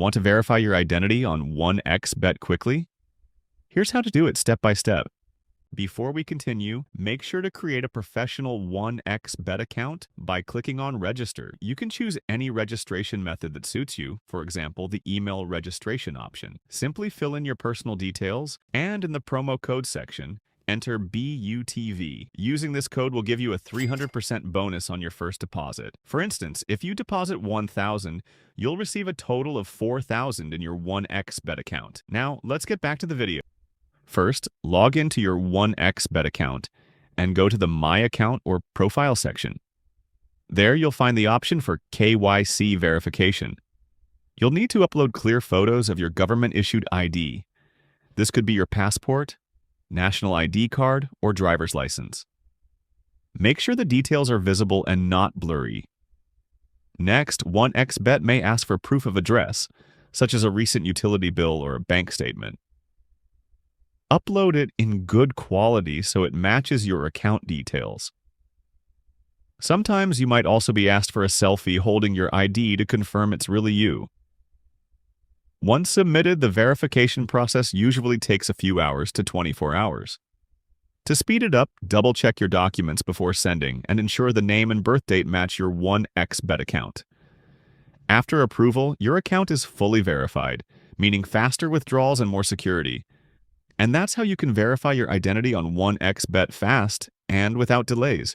Want to verify your identity on 1xBet quickly? Here's how to do it step by step. Before we continue, make sure to create a professional 1xBet account by clicking on Register. You can choose any registration method that suits you, for example, the email registration option. Simply fill in your personal details, and in the promo code section, enter BUTV. Using this code will give you a 300% bonus on your first deposit. For instance, if you deposit $1,000, you'll receive a total of $4,000 in your 1xBet account. Now, let's get back to the video. First, log into your 1xBet account and go to the My Account or Profile section. There you'll find the option for KYC verification. You'll need to upload clear photos of your government-issued ID. This could be your passport, national ID card, or driver's license. Make sure the details are visible and not blurry. Next, 1xBet may ask for proof of address, such as a recent utility bill or a bank statement. Upload it in good quality so it matches your account details. Sometimes you might also be asked for a selfie holding your ID to confirm it's really you. Once submitted, the verification process usually takes a few hours to 24 hours. To speed it up, double-check your documents before sending and ensure the name and birth date match your 1xBet account. After approval, your account is fully verified, meaning faster withdrawals and more security. And that's how you can verify your identity on 1xBet fast and without delays.